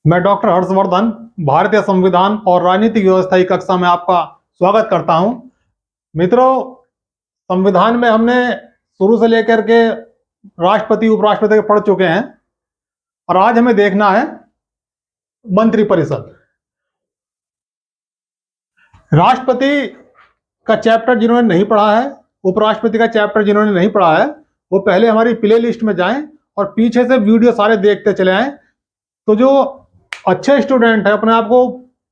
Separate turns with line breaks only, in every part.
मैं डॉक्टर हर्षवर्धन भारतीय संविधान और राजनीतिक व्यवस्था की कक्षा में आपका स्वागत करता हूं। मित्रों, संविधान में हमने शुरू से लेकर के राष्ट्रपति उपराष्ट्रपति के पढ़ चुके हैं और आज हमें देखना है मंत्रिपरिषद। राष्ट्रपति का चैप्टर जिन्होंने नहीं पढ़ा है, उपराष्ट्रपति का चैप्टर जिन्होंने नहीं पढ़ा है, वो पहले हमारी प्ले लिस्ट में जाएं और पीछे से वीडियो सारे देखते चले आएं। तो जो अच्छे स्टूडेंट है, अपने आप को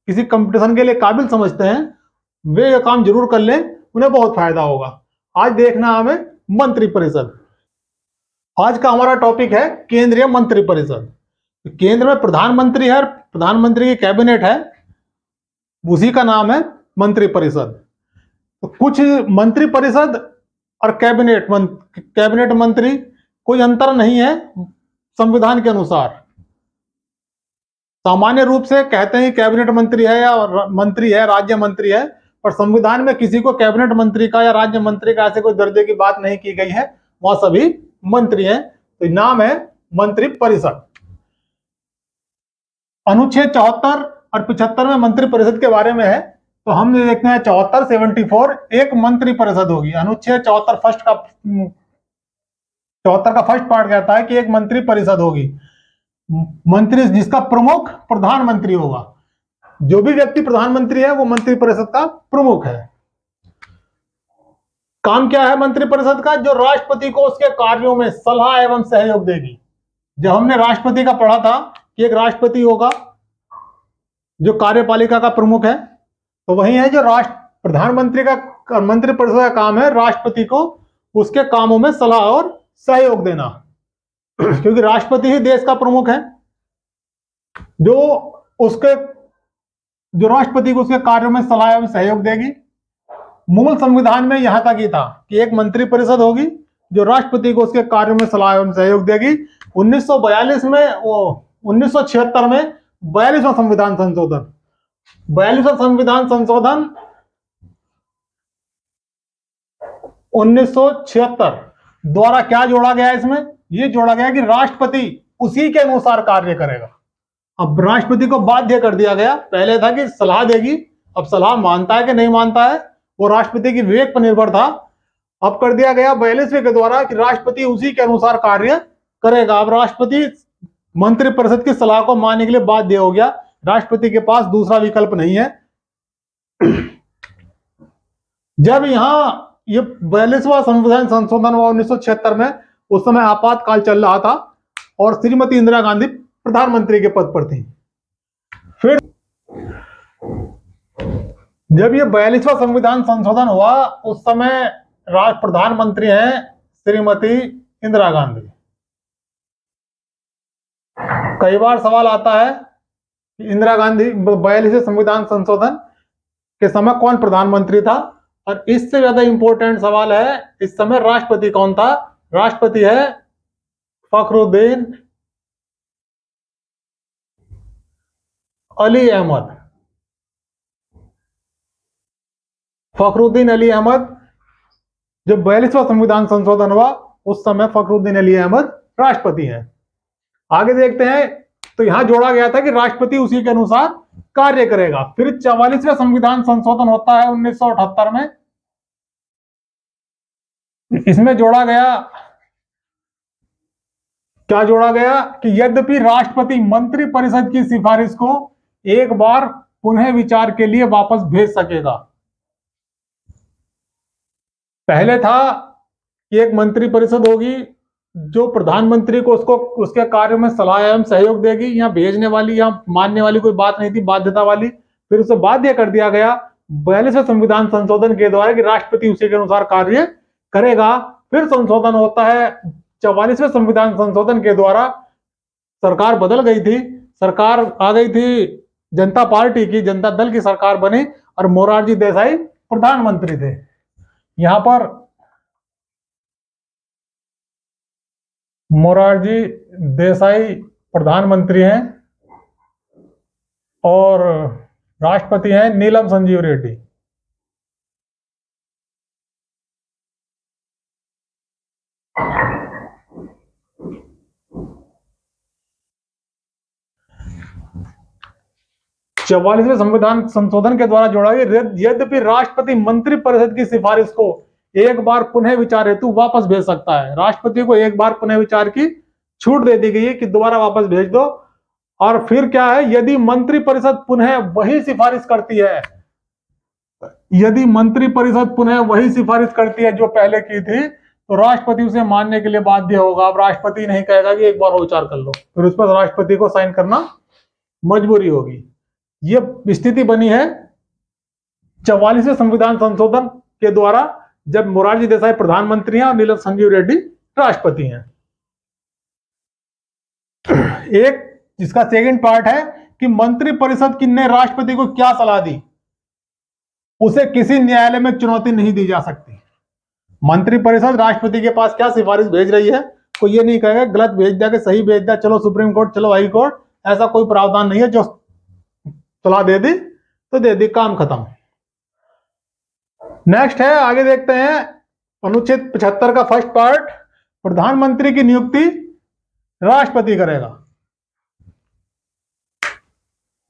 किसी कंपटीशन के लिए काबिल समझते हैं, वे ये काम जरूर कर लें, उन्हें बहुत फायदा होगा। आज देखना हमें मंत्रिपरिषद। आज का हमारा टॉपिक है केंद्रीय मंत्रिपरिषद। केंद्र में प्रधानमंत्री है, प्रधानमंत्री की कैबिनेट है, उसी का नाम है मंत्रिपरिषद। तो कुछ मंत्रिपरिषद और कैबिनेट मंत्री कोई अंतर नहीं है संविधान के अनुसार। सामान्य रूप से कहते हैं कैबिनेट मंत्री है या मंत्री है, राज्य मंत्री है, पर संविधान में किसी को कैबिनेट मंत्री का या राज्य मंत्री का ऐसे कोई दर्जे की बात नहीं की गई है। वहां सभी मंत्री हैं, तो नाम है मंत्री परिषद। अनुच्छेद 74 और 75 में मंत्री परिषद के बारे में है। तो हम देखते हैं 74 एक मंत्री परिषद होगी। अनुच्छेद 74 का फर्स्ट पार्ट कहता है कि एक मंत्री परिषद होगी, मंत्री जिसका प्रमुख प्रधानमंत्री होगा। जो भी व्यक्ति प्रधानमंत्री है वो मंत्री परिषद का प्रमुख है। काम क्या है मंत्री परिषद का? जो राष्ट्रपति को उसके कार्यों में सलाह एवं सहयोग देगी। जब हमने राष्ट्रपति का पढ़ा था कि एक राष्ट्रपति होगा जो कार्यपालिका का प्रमुख है, तो वही है जो प्रधानमंत्री का मंत्री परिषद का काम है राष्ट्रपति को उसके कामों में सलाह और सहयोग देना। क्योंकि राष्ट्रपति ही देश का प्रमुख है, जो राष्ट्रपति को उसके कार्यों में सलाह एवं सहयोग देगी। मूल संविधान में यहां तक ही था कि एक मंत्री परिषद होगी जो राष्ट्रपति को उसके कार्यों में सलाह एवं सहयोग देगी। 1942 में 1976 में 42वां संविधान संशोधन 1976 द्वारा क्या जोड़ा गया? इसमें यह जोड़ा गया कि राष्ट्रपति उसी के अनुसार कार्य करेगा। अब राष्ट्रपति को बाध्य कर दिया गया। पहले था कि सलाह देगी, अब सलाह मानता है कि नहीं मानता है वो राष्ट्रपति की विवेक पर निर्भर था। अब कर दिया गया 42वें के द्वारा कि राष्ट्रपति उसी के अनुसार कार्य करेगा। अब राष्ट्रपति मंत्रिपरिषद की सलाह को मानने के लिए बाध्य हो गया। राष्ट्रपति के पास दूसरा विकल्प नहीं है। जब यहां ये 42वां संविधान संशोधन हुआ 1976 में, उस समय आपातकाल चल रहा था और श्रीमती इंदिरा गांधी प्रधानमंत्री के पद पर थी। फिर जब ये 42वां संविधान संशोधन हुआ, उस समय प्रधानमंत्री हैं श्रीमती इंदिरा गांधी। कई बार सवाल आता है कि इंदिरा गांधी 42वें संविधान संशोधन के समय कौन प्रधानमंत्री था, और इससे ज्यादा इंपॉर्टेंट सवाल है इस समय राष्ट्रपति कौन था। राष्ट्रपति है फखरुद्दीन अली अहमद। फखरुद्दीन अली अहमद, जब 42वां संविधान संशोधन हुआ उस समय फखरुद्दीन अली अहमद राष्ट्रपति हैं। आगे देखते हैं, तो यहां जोड़ा गया था कि राष्ट्रपति उसी के अनुसार कार्य करेगा। फिर 44वां संविधान संशोधन होता है 1978 में। इसमें जोड़ा गया, क्या जोड़ा गया कि यद्यपि राष्ट्रपति मंत्री परिषद की सिफारिश को एक बार पुनः विचार के लिए वापस भेज सकेगा। पहले था कि एक मंत्री परिषद होगी जो प्रधानमंत्री को उसके कार्यों में सलाह एवं सहयोग देगी। यहाँ भेजने वाली या मानने वाली कोई बात नहीं थी, बाध्यता वाली। फिर उसे बाध्य कर दिया गया 42वें संविधान संशोधन के द्वारा कि राष्ट्रपति उसी के अनुसार कार्य करेगा। फिर संशोधन होता है 44वें संविधान संशोधन के द्वारा। सरकार बदल गई थी, सरकार आ गई थी जनता पार्टी की, जनता दल की सरकार बनी और मोरारजी देसाई प्रधानमंत्री थे। यहां पर मोरारजी देसाई प्रधानमंत्री हैं और राष्ट्रपति हैं नीलम संजीव रेड्डी। 44वें संविधान संशोधन के द्वारा जोड़ा गया। यद्यपि राष्ट्रपति मंत्रिपरिषद की सिफारिश को एक बार पुनः विचार हेतु वापस भेज सकता है। राष्ट्रपति को एक बार पुनः विचार की छूट दे दी गई है कि दोबारा वापस भेज दो। और फिर क्या है, यदि मंत्रिपरिषद पुनः वही सिफारिश करती है, यदि मंत्रिपरिषद पुनः वही सिफारिश करती है जो पहले की थी, तो राष्ट्रपति उसे मानने के लिए बाध्य होगा। अब राष्ट्रपति नहीं कहेगा कि एक बार और विचार कर लो, फिर उस पर राष्ट्रपति को साइन करना मजबूरी होगी। ये स्थिति बनी है 44वें संविधान संशोधन के द्वारा, जब मोरारजी देसाई प्रधानमंत्री हैं और नीलम संजीव रेड्डी राष्ट्रपति हैं। एक इसका सेकंड पार्ट है कि मंत्रिपरिषद ने राष्ट्रपति को क्या सलाह दी, उसे किसी न्यायालय में चुनौती नहीं दी जा सकती। मंत्रिपरिषद राष्ट्रपति के पास क्या सिफारिश भेज रही है, कोई ये नहीं कहेगा गलत भेज दिया कि सही भेज दिया, चलो सुप्रीम कोर्ट, चलो हाई कोर्ट, ऐसा कोई प्रावधान नहीं है। जो सलाह दे दी तो दे दी, काम खत्म। नेक्स्ट है, आगे देखते हैं अनुच्छेद 75 का फर्स्ट पार्ट, प्रधानमंत्री की नियुक्ति राष्ट्रपति करेगा।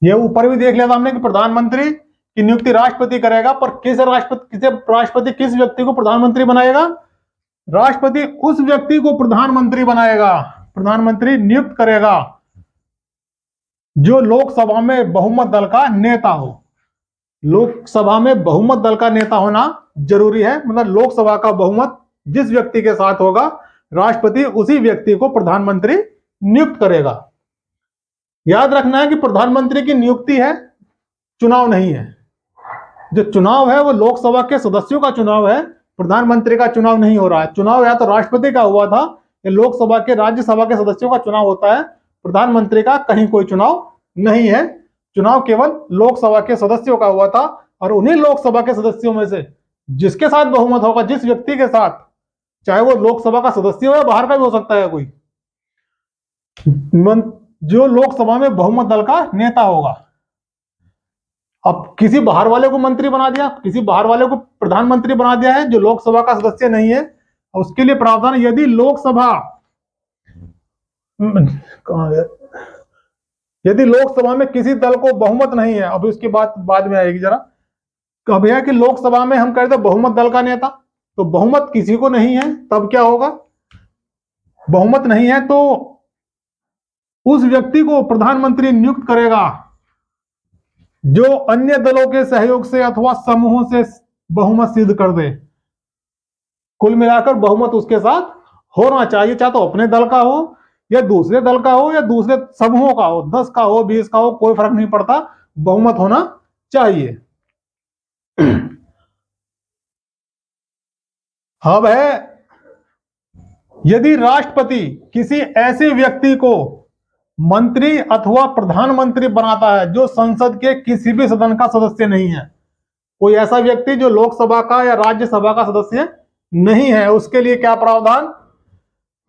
ये ऊपर भी देख लिया था हमने कि प्रधानमंत्री की नियुक्ति राष्ट्रपति करेगा, पर राष्ट्रपति किस व्यक्ति को प्रधानमंत्री बनाएगा? राष्ट्रपति उस व्यक्ति को प्रधानमंत्री बनाएगा, प्रधानमंत्री नियुक्त करेगा जो लोकसभा में बहुमत दल का नेता हो। लोकसभा में बहुमत दल का नेता होना जरूरी है, मतलब लोकसभा का बहुमत जिस व्यक्ति के साथ होगा, राष्ट्रपति उसी व्यक्ति को प्रधानमंत्री नियुक्त करेगा। याद रखना है कि प्रधानमंत्री की नियुक्ति है, चुनाव नहीं है। जो चुनाव है वो लोकसभा के सदस्यों का चुनाव है, प्रधानमंत्री का चुनाव नहीं हो रहा है। चुनाव या तो राष्ट्रपति का हुआ था, या लोकसभा के राज्यसभा के सदस्यों का चुनाव होता है। प्रधानमंत्री का कहीं कोई चुनाव नहीं है, चुनाव केवल लोकसभा के सदस्यों का हुआ था। और उन्हीं लोकसभा के सदस्यों में से जिसके साथ बहुमत होगा, जिस व्यक्ति के साथ, चाहे वो लोकसभा का सदस्य हो या बाहर का भी हो सकता है कोई, जो लोकसभा में बहुमत दल का नेता होगा। अब किसी बाहर वाले को मंत्री बना दिया, किसी बाहर वाले को प्रधानमंत्री बना दिया है जो लोकसभा का सदस्य नहीं है, उसके लिए प्रावधान, यदि लोकसभा में किसी दल को बहुमत नहीं है, अभी उसकी बात बाद में आएगी जरा। अब यह कि लोकसभा में हम कहते हैं बहुमत दल का नेता, तो बहुमत किसी को नहीं है, तब क्या होगा? बहुमत नहीं है तो उस व्यक्ति को प्रधानमंत्री नियुक्त करेगा जो अन्य दलों के सहयोग से अथवा समूहों से बहुमत सिद्ध कर दे। कुल मिलाकर बहुमत उसके साथ होना चाहिए, चाहे तो अपने दल का हो या दूसरे दल का हो या दूसरे समूहों का हो, 10 का हो 20 का हो, कोई फर्क नहीं पड़ता, बहुमत होना चाहिए। अब है, यदि राष्ट्रपति किसी ऐसे व्यक्ति को मंत्री अथवा प्रधानमंत्री बनाता है जो संसद के किसी भी सदन का सदस्य नहीं है, कोई ऐसा व्यक्ति जो लोकसभा का या राज्यसभा का सदस्य नहीं है, उसके लिए क्या प्रावधान?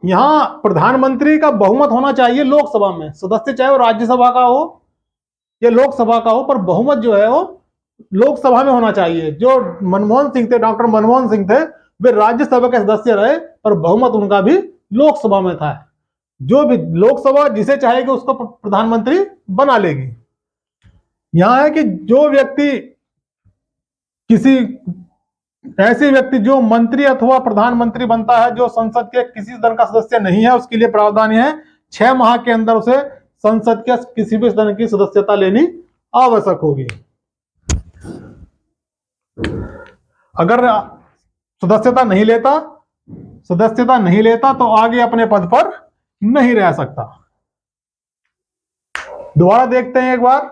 यहां प्रधानमंत्री का बहुमत होना चाहिए लोकसभा में, सदस्य चाहे वो राज्यसभा का हो या लोकसभा का हो, पर बहुमत जो है वो लोकसभा में होना चाहिए। जो मनमोहन सिंह थे, डॉक्टर मनमोहन सिंह थे, वे राज्यसभा के सदस्य रहे, पर बहुमत उनका भी लोकसभा में था। जो भी लोकसभा जिसे चाहेगी उसको प्रधानमंत्री बना लेगी। यहां है कि जो व्यक्ति, किसी ऐसे व्यक्ति जो मंत्री अथवा प्रधानमंत्री बनता है जो संसद के किसी सदन का सदस्य नहीं है, उसके लिए प्रावधान है 6 माह के अंदर उसे संसद के किसी भी सदन की सदस्यता लेनी आवश्यक होगी। अगर सदस्यता नहीं लेता तो आगे अपने पद पर नहीं रह सकता। दोबारा देखते हैं एक बार,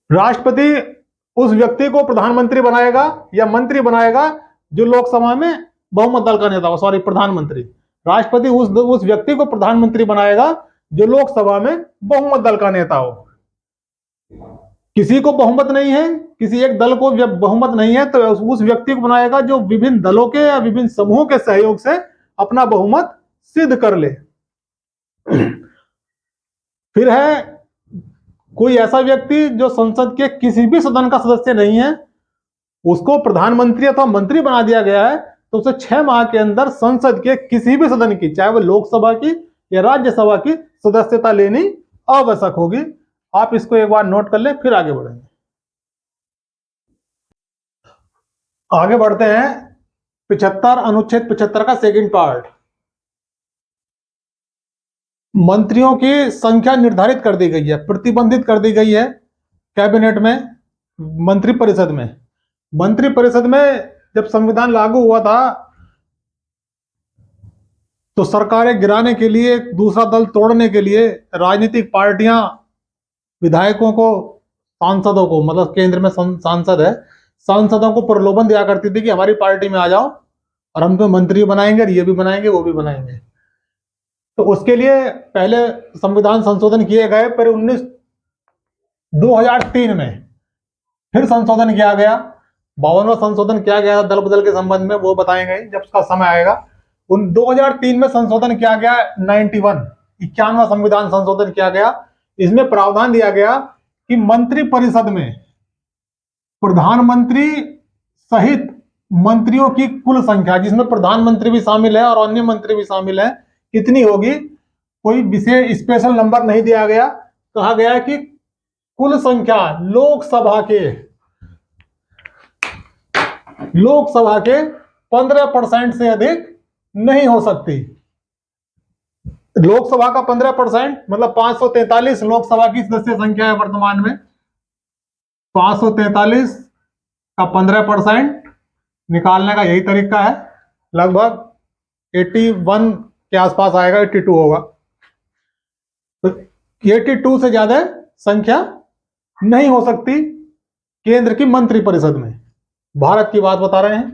राष्ट्रपति उस व्यक्ति को प्रधानमंत्री बनाएगा या मंत्री बनाएगा जो लोकसभा में बहुमत दल का नेता हो, सॉरी प्रधानमंत्री, राष्ट्रपति उस व्यक्ति को प्रधानमंत्री बनाएगा जो लोकसभा में बहुमत दल का नेता हो। किसी को बहुमत नहीं है, किसी एक दल को बहुमत नहीं है, तो उस व्यक्ति को बनाएगा जो विभिन्न दलों के या विभिन्न समूहों के सहयोग से अपना बहुमत सिद्ध कर ले। फिर है कोई ऐसा व्यक्ति जो संसद के किसी भी सदन का सदस्य नहीं है, उसको प्रधानमंत्री अथवा मंत्री बना दिया गया है, तो उसे 6 माह के अंदर संसद के किसी भी सदन की, चाहे वह लोकसभा की या राज्यसभा की, सदस्यता लेनी आवश्यक होगी। आप इसको एक बार नोट कर ले, फिर आगे बढ़ेंगे। आगे बढ़ते हैं 75 अनुच्छेद 75 का सेकंड पार्ट। मंत्रियों की संख्या निर्धारित कर दी गई है, प्रतिबंधित कर दी गई है कैबिनेट में, मंत्रिपरिषद में। मंत्रिपरिषद में जब संविधान लागू हुआ था तो सरकारें गिराने के लिए, दूसरा दल तोड़ने के लिए राजनीतिक पार्टियां विधायकों को, सांसदों को, मतलब केंद्र में सांसद है, सांसदों को प्रलोभन दिया करती थी कि हमारी पार्टी में आ जाओ और हम तो मंत्री बनाएंगे, ये भी बनाएंगे, वो भी बनाएंगे। तो उसके लिए पहले संविधान संशोधन किए गए, पर 2003 में फिर संशोधन किया गया। 52वां संशोधन किया गया दल बदल के संबंध में, वो बताएंगे जब उसका समय आएगा। 2003 में संशोधन किया गया 91वां संविधान संशोधन किया गया। इसमें प्रावधान दिया गया कि मंत्रिपरिषद में प्रधानमंत्री सहित मंत्रियों की कुल संख्या, जिसमें प्रधानमंत्री भी शामिल है और अन्य मंत्री भी शामिल है, कितनी होगी, कोई विशेष स्पेशल नंबर नहीं दिया गया। कहा गया कि कुल संख्या लोकसभा के 15% से अधिक नहीं हो सकती। लोकसभा का 15% मतलब 543 लोकसभा की सदस्य संख्या है वर्तमान में। 543 का 15% निकालने का यही तरीका है, लगभग 81 के आसपास आएगा, 82 होगा। तो 82 से ज्यादा संख्या नहीं हो सकती केंद्र की मंत्रिपरिषद में। भारत की बात बता रहे हैं।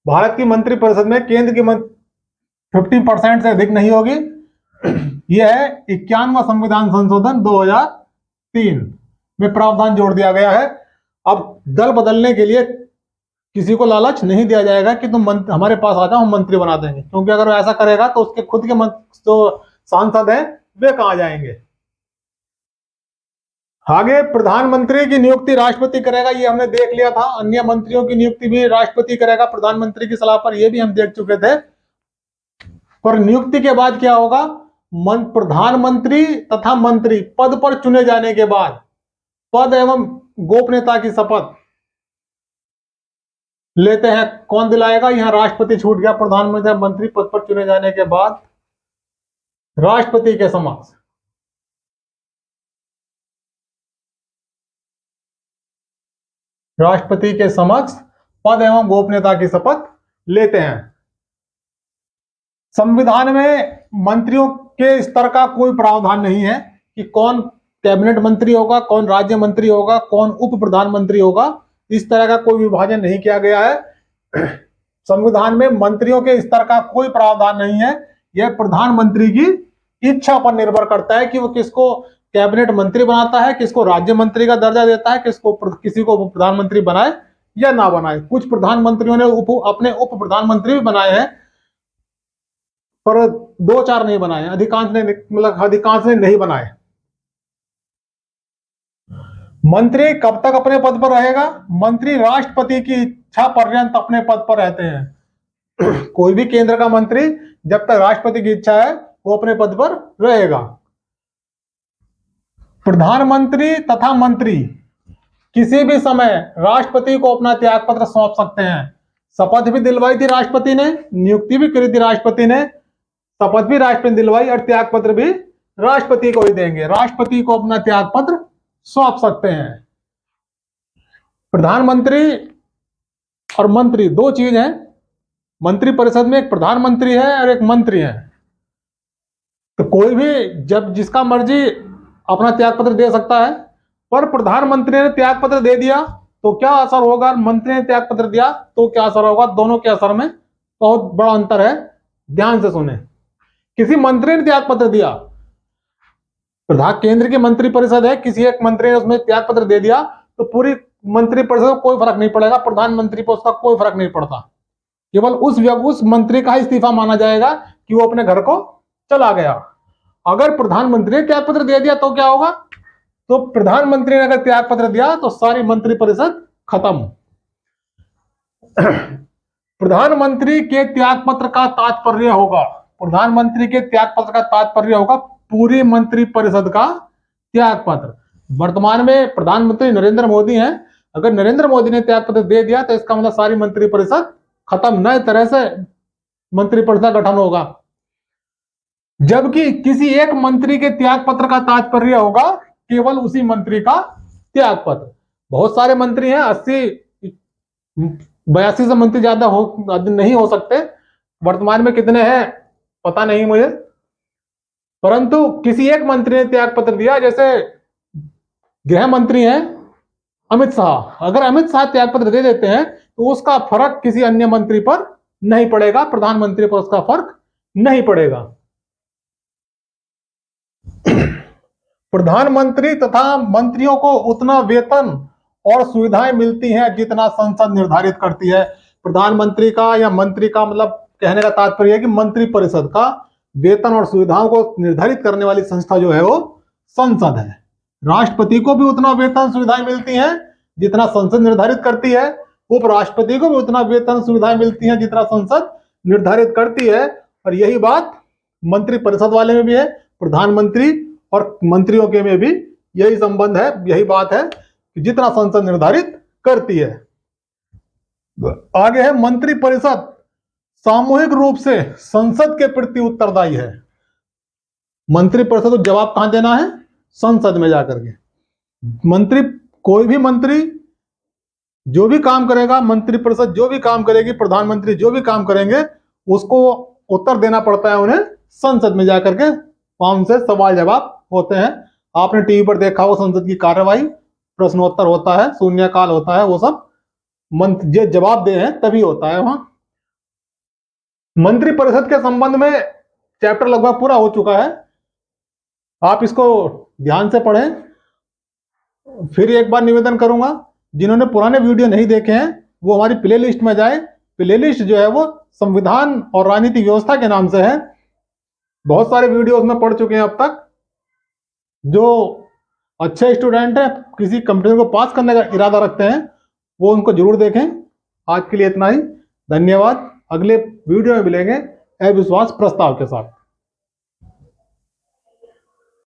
भारत की मंत्रिपरिषद में केंद्र की 50% से अधिक नहीं होगी। यह है 51वां संविधान संशोधन 2003 में प्रावधान जोड़ दिया गया है। अब दल बदलने के लिए किसी को लालच नहीं दिया जाएगा कि तुम हमारे पास आ जाओ, हम मंत्री बना देंगे, क्योंकि अगर वो ऐसा करेगा तो उसके खुद के जो सांसद हैं वे कहां जाएंगे। आगे प्रधानमंत्री की नियुक्ति राष्ट्रपति करेगा, ये हमने देख लिया था। अन्य मंत्रियों की नियुक्ति भी राष्ट्रपति करेगा प्रधानमंत्री की सलाह पर, ये भी हम देख चुके थे। पर नियुक्ति के बाद क्या होगा, प्रधानमंत्री तथा मंत्री पद पर चुने जाने के बाद पद एवं गोपनीयता की शपथ लेते हैं। कौन दिलाएगा, यहां राष्ट्रपति छूट गया। प्रधानमंत्री मंत्री पद पर चुने जाने के बाद राष्ट्रपति के समक्ष पद एवं गोपनीयता की शपथ लेते हैं। संविधान में मंत्रियों के स्तर का कोई प्रावधान नहीं है कि कौन कैबिनेट मंत्री होगा, कौन राज्य मंत्री होगा, कौन उप प्रधानमंत्री होगा। इस तरह का कोई विभाजन नहीं किया गया है। संविधान में मंत्रियों के स्तर का कोई प्रावधान नहीं है। यह प्रधानमंत्री की इच्छा पर निर्भर करता है कि वो किसको कैबिनेट मंत्री बनाता है, किसको राज्य मंत्री का दर्जा देता है, किसी को प्रधानमंत्री बनाए या ना बनाए। कुछ प्रधानमंत्रियों ने अपने उप प्रधानमंत्री भी बनाए हैं, पर 2-4 नहीं बनाए, अधिकांश ने नहीं बनाए। मंत्री कब तक अपने पद पर रहेगा, मंत्री राष्ट्रपति की इच्छा पर्यंत अपने पद पर रहते हैं। कोई भी केंद्र का मंत्री जब तक राष्ट्रपति की इच्छा है वो अपने पद पर रहेगा। प्रधानमंत्री तथा मंत्री किसी भी समय राष्ट्रपति को अपना त्याग पत्र सौंप सकते हैं। शपथ भी दिलवाई थी राष्ट्रपति ने, नियुक्ति भी करी थी राष्ट्रपति ने, शपथ भी राष्ट्रपति ने दिलवाई और त्याग पत्र भी राष्ट्रपति को ही देंगे। राष्ट्रपति को अपना त्याग पत्र सौंप सकते हैं। प्रधानमंत्री और मंत्री दो चीज हैं। मंत्रिपरिषद में एक प्रधानमंत्री है और एक मंत्री है। तो कोई भी जब जिसका मर्जी अपना त्याग पत्र दे सकता है, पर प्रधानमंत्री ने त्याग पत्र दे दिया तो क्या असर होगा, मंत्री ने त्याग पत्र दिया तो क्या असर होगा, दोनों के असर में बहुत बड़ा अंतर है। ध्यान से सुने। किसी मंत्री ने त्याग पत्र दिया, केंद्र की मंत्रिपरिषद है, किसी एक मंत्री ने उसमें त्याग पत्र दे दिया तो पूरी मंत्रिपरिषद को कोई फर्क नहीं पड़ेगा, प्रधानमंत्री पर उसका कोई फर्क नहीं पड़ता। केवल उस मंत्री का इस्तीफा माना जाएगा कि वो अपने घर को चला गया। अगर प्रधानमंत्री ने त्याग पत्र दे दिया तो क्या होगा, तो प्रधानमंत्री ने अगर त्याग पत्र दिया तो सारी मंत्रिपरिषद खत्म। प्रधानमंत्री के त्याग पत्र का तात्पर्य होगा, प्रधानमंत्री के त्याग पत्र का तात्पर्य होगा पूरी मंत्रिपरिषद का त्याग पत्र। वर्तमान में प्रधानमंत्री नरेंद्र मोदी हैं। अगर नरेंद्र मोदी ने त्यागपत्र दे दिया तो इसका मतलब सारी मंत्रिपरिषद खत्म, नए तरह से मंत्रिपरिषद गठन होगा। जबकि किसी एक मंत्री के त्यागपत्र का तात्पर्य होगा केवल उसी मंत्री का त्यागपत्र। बहुत सारे मंत्री हैं, 82 से मंत्री ज्यादा नहीं हो सकते। वर्तमान में कितने हैं पता नहीं मुझे, परंतु किसी एक मंत्री ने त्यागपत्र दिया। जैसे गृह मंत्री हैं अमित शाह, अगर अमित शाह त्यागपत्र दे देते हैं तो उसका फर्क किसी अन्य मंत्री पर नहीं पड़ेगा, प्रधानमंत्री पर उसका फर्क नहीं पड़ेगा। प्रधानमंत्री तथा मंत्रियों को उतना वेतन और सुविधाएं मिलती हैं जितना संसद निर्धारित करती है। प्रधानमंत्री का या मंत्री का मतलब कहने का तात्पर्य है कि मंत्रिपरिषद का वेतन और सुविधाओं को निर्धारित करने वाली संस्था जो है वो संसद है। राष्ट्रपति को भी उतना वेतन सुविधाएं मिलती हैं जितना संसद निर्धारित करती है, उपराष्ट्रपति को भी उतना वेतन सुविधाएं मिलती हैं जितना संसद निर्धारित करती है। और यही बात मंत्रिपरिषद वाले में भी है, प्रधानमंत्री और मंत्रियों के में भी यही संबंध है, यही बात है कि जितना संसद निर्धारित करती है। आगे है मंत्रिपरिषद सामूहिक रूप से संसद के प्रति उत्तरदायी है। मंत्रिपरिषद को जवाब कहां देना है? संसद में जाकर के। मंत्री, कोई भी मंत्री जो भी काम करेगा, मंत्रिपरिषद जो भी काम करेगी, प्रधानमंत्री जो भी काम करेंगे, उसको उत्तर देना पड़ता है उन्हें संसद में जाकर के। वहां उनसे सवाल जवाब होते हैं। आपने टीवी पर देखा हो संसद की कार्यवाही, प्रश्नोत्तर होता है, शून्यकाल होता है, वो सब मंत्री जवाब दे हैं तभी होता है वहां। मंत्रिपरिषद के संबंध में चैप्टर लगभग पूरा हो चुका है, आप इसको ध्यान से पढ़ें। फिर एक बार निवेदन करूंगा, जिन्होंने पुराने वीडियो नहीं देखे हैं वो हमारी प्लेलिस्ट में जाए। प्लेलिस्ट जो है वो संविधान और राजनीतिक व्यवस्था के नाम से है। बहुत सारे वीडियोस में पढ़ चुके हैं अब तक। जो अच्छे स्टूडेंट हैं, किसी कंपनी को पास करने का इरादा रखते हैं, वो उनको जरूर देखें। आज के लिए इतना ही, धन्यवाद। अगले वीडियो में मिलेंगे अविश्वास प्रस्ताव के साथ।